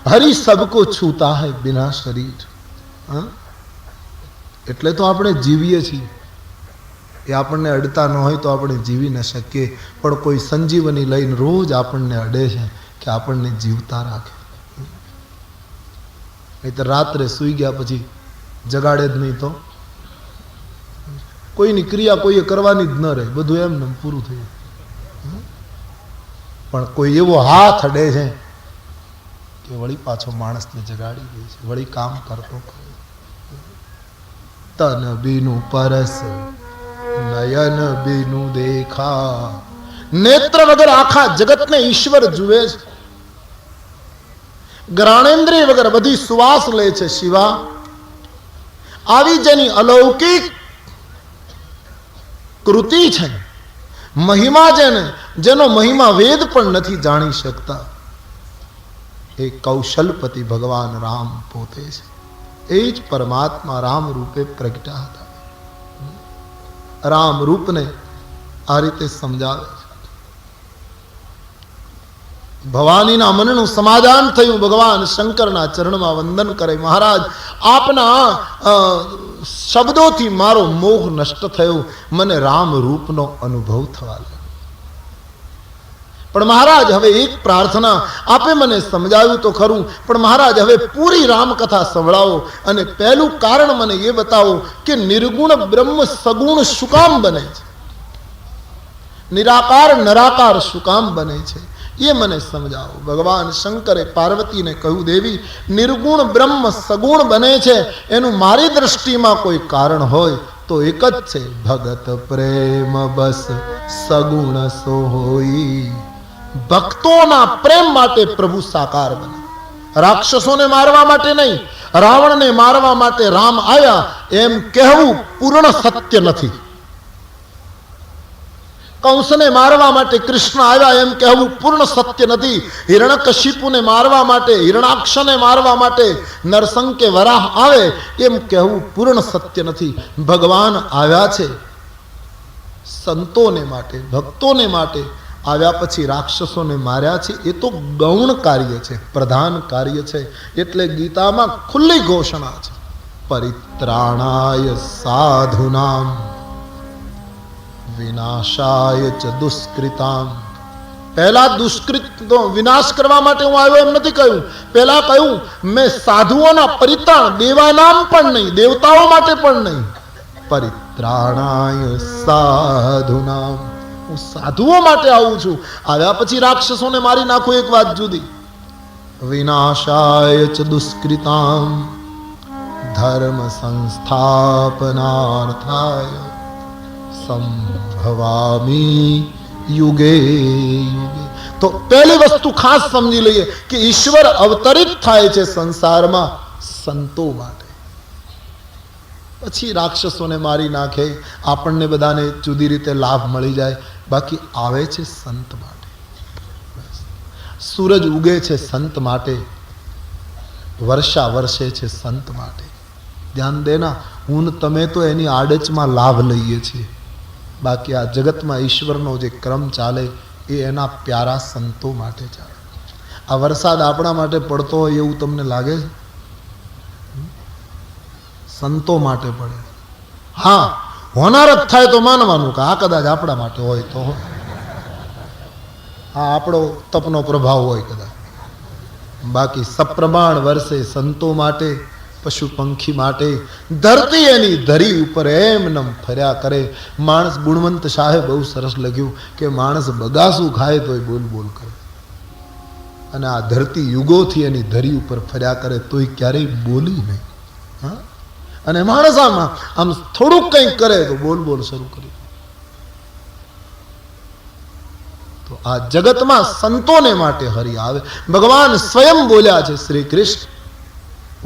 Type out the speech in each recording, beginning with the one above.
હરિ સબકો છૂતા હૈ બિના શરીર. એટલે તો આપણે જીવીએ છીએ. એ આપણને અડતા ન હોય તો આપણે જીવી ન શકીએ, પણ કોઈ સંજીવની લઈને રોજ આપણને અડે છે કે આપણને જીવતા રાખે. નહીં તો રાત્રે સૂઈ ગયા પછી જગાડે જ નહીં તો કોઈની ક્રિયા કોઈએ કરવાની જ ન રહે, બધું એમને પૂરું થયું. પણ કોઈ એવો હાથ અડે છે કે વળી પાછો માણસને જગાડી દે છે, વળી કામ કરતો. તન બીનું પરસ નયન બીનું દેખા. નેત્ર વગર આખા જગતને ઈશ્વર જુએ છે. ગ્રાણેન્દ્રિય વગર બધી શ્વાસ લે છે શિવા. આવી જેની અલૌકિક કૃતિ છે, મહિમા જેનો મહિમા વેદ પણ નથી જાણી શકતા, એ કૌશલપતિ ભગવાન રામ પોતે છે. એ જ પરમાત્મા રામ રૂપે પ્રગટ્યા હતા. રામ રૂપને આ રીતે સમજાવે છે. ભવાનીના મનનું સમાધાન થયું. ભગવાન શંકરના ચરણમાં વંદન કરે, મહારાજ આપના શબ્દોથી મારો મોહ નષ્ટ થયો, મને રામ રૂપનો અનુભવ થવા લાગ્યો. પણ મહારાજ હવે એક પ્રાર્થના, આપે મને સમજાવ્યું તો ખરું, પણ મહારાજ હવે પૂરી રામકથા સંભળાવો. અને પહેલું કારણ મને એ બતાવો કે નિર્ગુણ બ્રહ્મ સગુણ શું કામ બને છે, નિરાકાર નરાકાર શું કામ બને છે, એ મને સમજાવો. ભગવાન શંકરે પાર્વતીને કહ્યું, દેવી નિર્ગુણ બ્રહ્મ સગુણ બને છે એનું મારી દ્રષ્ટિમાં કોઈ કારણ હોય તો એક જ છે, ભગત પ્રેમ બસ સગુણ સો હોઈ. ભક્તોના પ્રેમ માટે પ્રભુ સાકાર બને. રાક્ષસોને મારવા માટે નહીં, રાવણને મારવા માટે રામ આવ્યા એમ કહેવું પૂર્ણ સત્ય નથી. કંસને મારવા માટે કૃષ્ણ આવ્યા એમ કહેવું પૂર્ણ સત્ય નથી. હિરણ્યકશિપુને મારવા માટે, હિરણાક્ષને મારવા માટે નરસંહ કે વરાહ આવે એમ કહેવું પૂર્ણ સત્ય નથી. ભગવાન આવ્યા છે સંતોને માટે, ભક્તોને માટે આવ્યા, પછી રાક્ષસોને માર્યા છે એ તો ગૌણ કાર્ય છે, પ્રધાન કાર્ય છે. એટલે ગીતામાં ખુલ્લી ઘોષણા છે, પરિત્રાણાય સાધુનામ વિનાશાય ચ દુષ્કૃતામ. પહેલા દુષ્કૃતનો વિનાશ કરવા માટે હું આવ્યો એમ નથી કહ્યું. પહેલા કહ્યું મેં સાધુઓના પરિત્રાણ, દેવાનામ પણ નહીં, દેવતાઓ માટે પણ નહીં, પરિત્રાણાય સાધુનામ, હું સાધુઓ માટે આવું છું. આવ્યા પછી રાક્ષસોને મારી નાખું એક વાત જુદી. વિનાશાય ચ દુષ્કૃતામ ધર્મ સંસ્થાપનાર્થાય સંભવામી યુગે યુગે. તો પહેલી વસ્તુ ખાસ સમજી લઈએ કે ઈશ્વર અવતરિત થાય છે સંસારમાં સંતો માટે. પછી રાક્ષસોને મારી નાખે, આપણને બધાને જુદી રીતે લાભ મળી જાય, બાકી આવે છે સંત માટે. સૂરજ ઉગે છે સંત માટે, વર્ષા વર્ષે છે સંત માટે. ધ્યાન દેના, હું તમે તો એની આડચમાં લાભ લઈએ છીએ, બાકી આ જગતમાં ઈશ્વરનો જે ક્રમ ચાલે એ એના પ્યારા સંતો માટે ચાલે. આ વરસાદ આપણા માટે પડતો હોય એવું તમને લાગે છે? સંતો માટે પડે. હા, હોનારત થાય તો માનવાનું કે આ કદાચ આપણા માટે હોય તો હોય, આ આપણો તપનો પ્રભાવ હોય કદાચ. બાકી સપ્રમાણ વર્ષે સંતો માટે, પશુ પંખી માટે, ધરતી એની ધરી ઉપર એમનેમ ફર્યા કરે. માણસ ગુણવંત શાહે બહુ સરસ લખ્યું કે માણસ બગાસું ખાય તોય બોલ બોલ કરે, અને આ ધરતી યુગોથી એની ધરી ઉપર ફર્યા કરે તોય ક્યારેય બોલી નહીં. હા, અને માણસ આમ થોડુંક કંઈક કરે તો બોલ બોલ શરૂ કરી. તો આ જગતમાં સંતોને માટે હરિ આવે. ભગવાન સ્વયં બોલ્યા છે, શ્રી કૃષ્ણ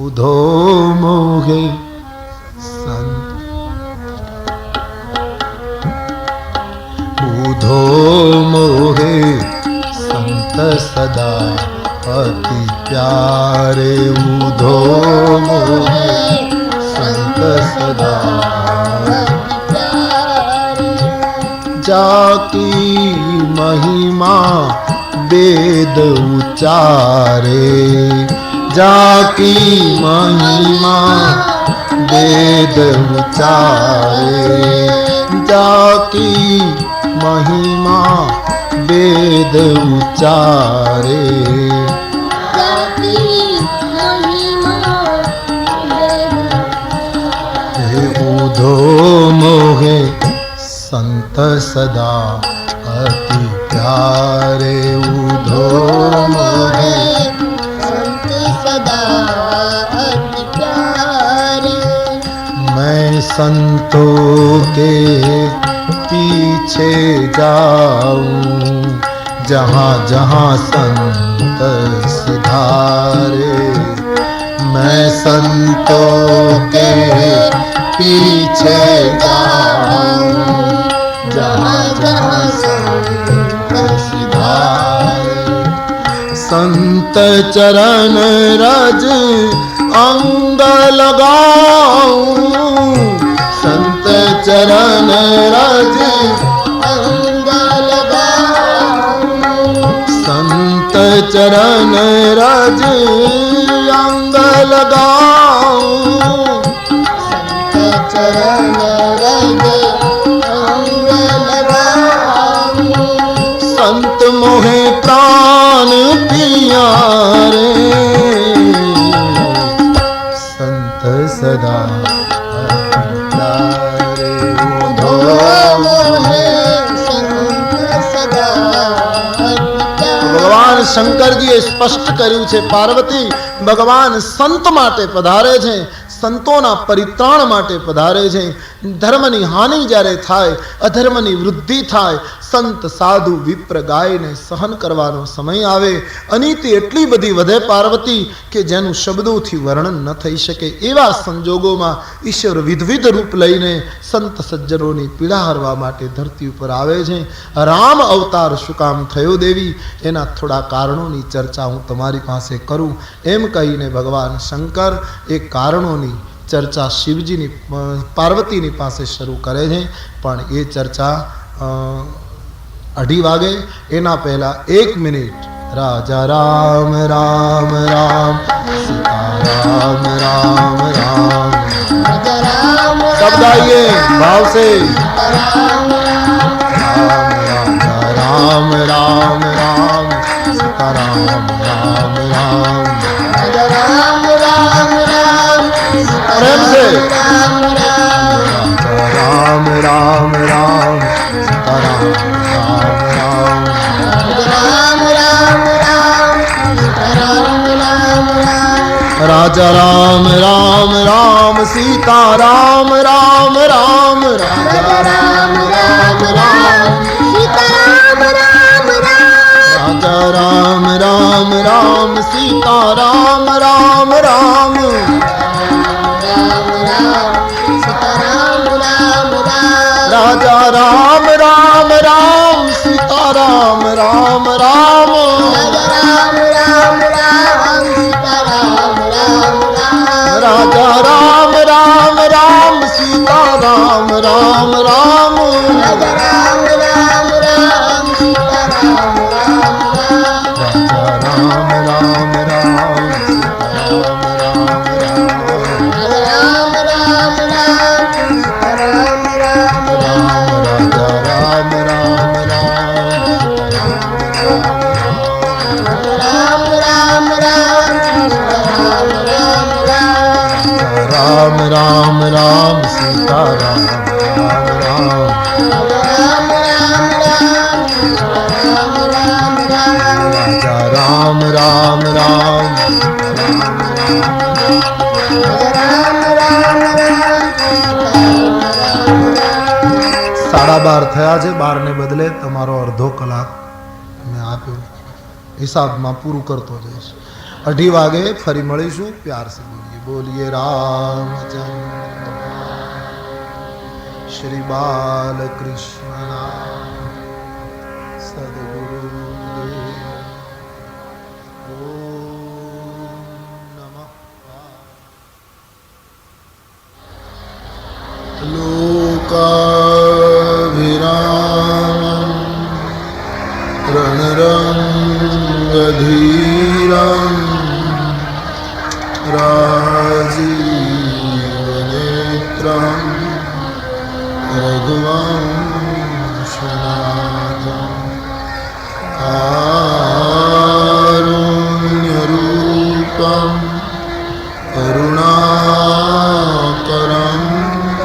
ઉધો મોહે સંત, ઉધો મોહે સંત સદા અતિ પ્યારે. ઉધો મોહે સંત સદા જાકી મહિમા વેદ ઉચારે. जाकी महिमा वेद उचारे, जाकी महिमा वेद उचारे, ऊधो मोहे संत सदा अति प्यारे, ऊधो मोहे संत सदा अति प्यारे। मैं संतों के पीछे जाऊं, जहाँ जहाँ संत सिधारे, मैं संतों के पीछे जाऊं, जहाँ जहाँ संत सिधारे। संत चरण रज अंग लगाऊं, संत चरण रज अंग लगाऊं, संत चरण रज अंग लगाऊं, संत चरण रज अंग लगाऊं। संत मोहे प्राण पियारे, संत सदा प्यारे, ऊधो मोहे संत सदा प्यारे। भगवान शंकरजीए स्पष्ट કર્યું છે, પાર્વતી ભગવાન સંત માટે પધારે છે, સંતોના પરિત્રાણ માટે પધારે છે. ધર્મની હાનિ જ્યારે થાય, અધર્મની વૃદ્ધિ થાય, સંત સાધુ વિપ્ર ગાયને સહન કરવાનો સમય આવે, અનીતિ એટલી બધી વધે પાર્વતી કે જેનું શબ્દોથી વર્ણન ન થઈ શકે. એવા સંજોગોમાં ઈશ્વર વિધવિધ રૂપ લઈને સંત સજ્જનોની પીડા હરવા માટે ધરતી ઉપર આવે છે. રામ અવતાર શું કામ થયો દેવી, એના થોડા કારણોની ચર્ચા હું તમારી પાસે કરું, એમ કહીને ભગવાન શંકર એ કારણોની ચર્ચા શિવજીની પાર્વતીની પાસે શરૂ કરે છે. પણ એ ચર્ચા 2:30 વાગે, એના પહેલા 1 મિનિટ રાજા રામ રામ રામ, સીતા રામ રામ રામ, सब गाइए भाव से, राम राम राम राम, सीता राम राम राम, राम राम राम, प्रेम से, राम राम राम राम, सीता राम राम राम, राम राम राम, सीता राम राम राम, राजा राम राम राम, सीता राम राम राम, राजा राम राम राम, सीता राम राम राम, राजा राम राम राम, सीता राम राम राम, राजा राम राम राम, सीता राम राम राम, राजा राम राम राम, सीता राम राम राम, राजा राम राम राम, सीता राम राम राम, राजा राम राम राम, सीता राम राम राम, राम राम सीता राम राम राम, राजा राम राम राम, 12:30 થયા છે. 12 ને બદલે તમારો અડધો કલાક મેં આપ્યો, હિસાબમાં પૂરું કરતો જઈશ. 2:30 વાગે ફરી મળીશું. પ્યાર સે બોલીએ રામચંદ્ર શ્રી બાલકૃષ્ણ સદગુરુ लोकाभिरामं रणरङ्गधीरं राजीवनेत्रं रघुवंशनाथं कारुण्यरूपं करुणाकरं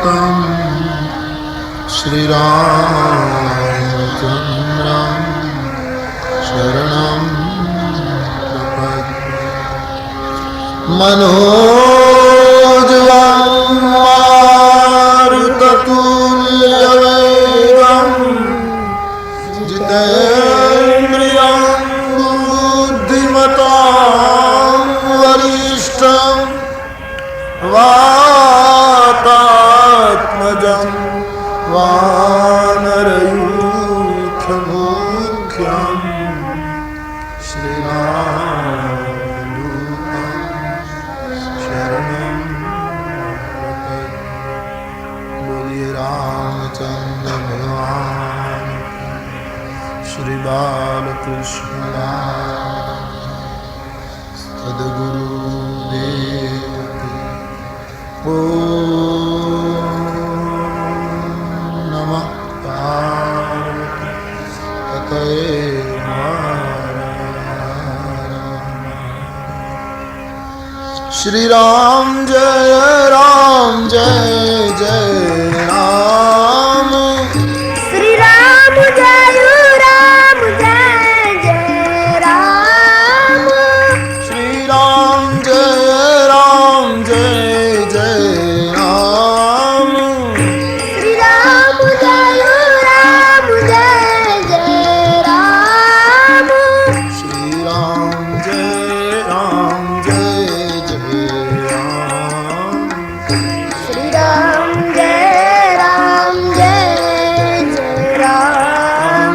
तं श्रीरामचन्द्रं शरणं प्रपद्ये। मनोजवं मारुततुल्यवेगं जितेन्द्रियं बुद्धिमतां वरिष्ठं वातात्मजं वानरयूथमुख्यं श्रीरामदूतं शरणं प्रपद्ये। बोलिए रामचंद्र भगवान श्री बालकृष्ण सद्गुरुदेव की। ओम नमः पार्वती पतये हर हर। श्री राम जय जय राम। श्री राम जय राम। श्री राम जय राम। श्री राम जय राम। श्री राम जय राम। श्री राम जय राम।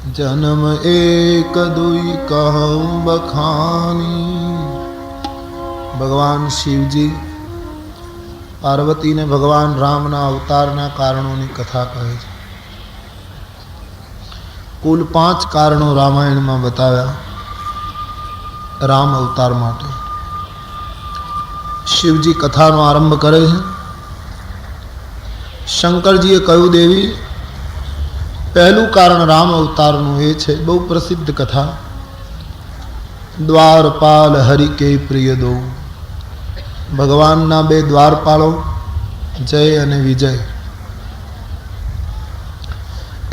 जन्म एक दुई कहूं बखानी। भगवान शिवजी पार्वती ने भगवान रामना अवतारना कारणों कथा कहे छे। कुल 5 कारणों रामायण में बताया राम अवतार माटे। शिवजी कथा नो आरंभ करे छे। शंकरजीए कह્યું देवी पहलू कारण राम अवतारનું એ છે બહુ પ્રસિદ્ધ કથા। દ્વારપાલ હરિ કે પ્રિય દો। ભગવાનના 2 દ્વારપાળો જય અને વિજય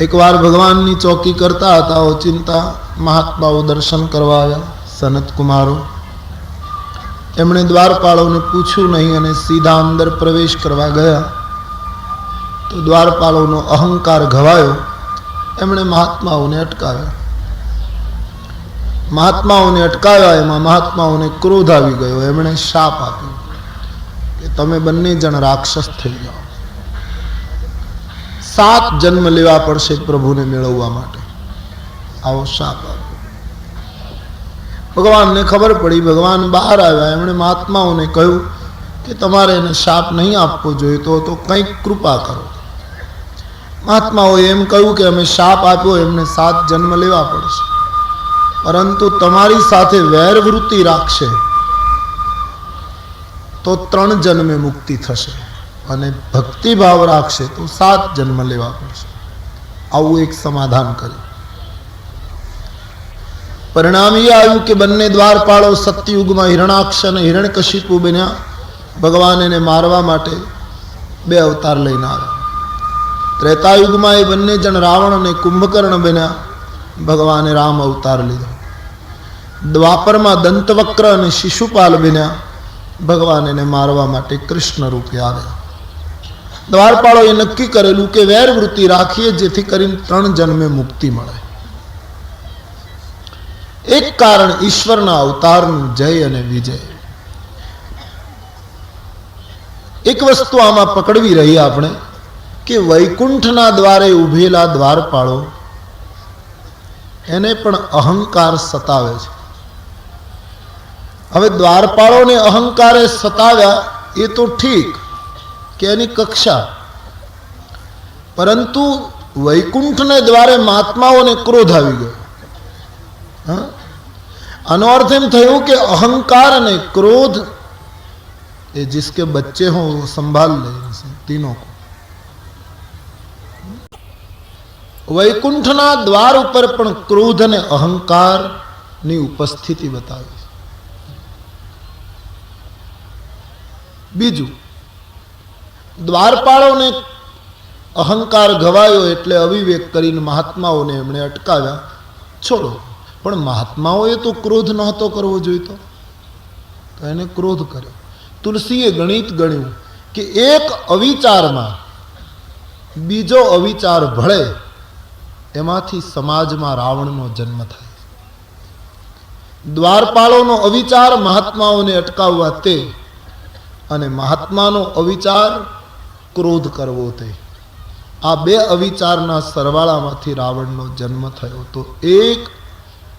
એકવાર ભગવાનની ચોકી કરતા હતા। ઓચિંતા મહાત્માઓ દર્શન કરવા આવ્યા। સનત કુમારો એમણે દ્વારપાળોને પૂછ્યું નહીં અને સીધા અંદર પ્રવેશ કરવા ગયા તો દ્વારપાળોનો અહંકાર ઘવાયો। એમણે મહાત્માઓને અટકાવ્યા। મહાત્માઓને અટકાવ્યા એમાં મહાત્માઓને ક્રોધ આવી ગયો। એમણે શાપ આપ્યો કે તમે બંને જણ રાક્ષસ થઈ જાઓ। 7 જન્મ લેવા પડશે પ્રભુને મેળવવા માટે। આવો શાપ આપ્યો। ભગવાનને ખબર પડી। ભગવાન બહાર આવ્યા। એમણે મહાત્માઓને કહ્યું કે તમારે એને શાપ નહીં આપવો જોઈતો તો કંઈક કૃપા કરો। મહાત્માઓએ એમ કહ્યું કે અમે શાપ આપ્યો એમને 7 જન્મ લેવા પડશે, પરંતુ તમારી સાથે વેરવૃત્તિ રાખશે તો 3 જન્મે મુક્તિ થશે અને ભક્તિભાવ રાખશે તો 7 જન્મ લેવા પડશે। આવું એક સમાધાન કર્યું। પરિણામ એ આવ્યું કે બંને દ્વારપાળો સતયુગમાં હિરણાક્ષ અને હિરણ્યકશિપુ બન્યા। ભગવાન એને મારવા માટે 2 અવતાર લઈને આવ્યા। ત્રેતાયુગમાં એ બંને જણ રાવણ અને કુંભકર્ણ બન્યા। ભગવાને રામ અવતાર લીધો। દ્વાપરમાં દંતવક્ર અને શિશુપાલ બન્યા। ભગવાન એને મારવા માટે કૃષ્ણ રૂપે આવ્યા। દ્વારપાળોએ નક્કી કરેલું કે વેરવૃત્તિ રાખીએ જેથી કરીને 3 જન્મે મુક્તિ મળે। એક કારણ ઈશ્વરના અવતારનું જય અને વિજય। એક વસ્તુ આમાં પકડવી રહી આપણે કે વૈકુંઠના દ્વારે ઉભેલા દ્વારપાળો એને પણ અહંકાર સતાવે છે। હવે દ્વારપાળોને અહંકારે સતાવ્યા એ તો ઠીક કે એની કક્ષા, પરંતુ વૈકુંઠને દ્વારે મહાત્માઓને ક્રોધ આવી ગયો। આનો અર્થ એમ થયું કે અહંકાર અને ક્રોધ એ जिसके बच्चे हो वो संभाल ले तीनों को। वैकुंठना द्वार ઉપર પણ ક્રોધ અને અહંકારની ઉપસ્થિતિ બતાવે છે। બીજું, દ્વારપાળોને અહંકાર ઘવાયો એટલે અવિવેક કરીને મહાત્માઓને એમણે અટકાવ્યા। છોડો, પણ મહાત્માઓએ તો ક્રોધ નહોતો કરવો જોઈતો, તો એને ક્રોધ કર્યો। તુલસીએ ગણિત ગણ્યું કે એક અવિચારમાં બીજો અવિચાર ભળે એમાંથી સમાજમાં રાવણનો જન્મ થાય। દ્વારપાળોનો અવિચાર મહાત્માઓને અટકાવવા તે, અને મહાત્માનો અવિચાર ક્રોધ કરવો તે, આ 2 અવિચારના સરવાળામાંથી રાવણનો જન્મ થયો। તો એક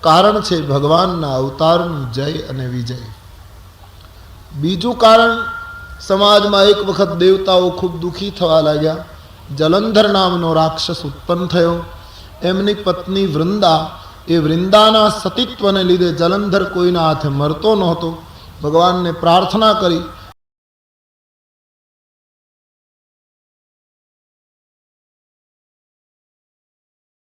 કારણ છે ભગવાનના અવતારનું જય અને વિજય। બીજું કારણ, સમાજમાં એક વખત દેવતાઓ ખૂબ દુઃખી થવા લાગ્યા। જલંધર નામનો રાક્ષસ ઉત્પન્ન થયો। એમની પત્ની વૃંદા, એ વૃંદાના સતીત્વને લીધે જલંધર કોઈના હાથે મરતો નહોતો। ભગવાનને પ્રાર્થના કરી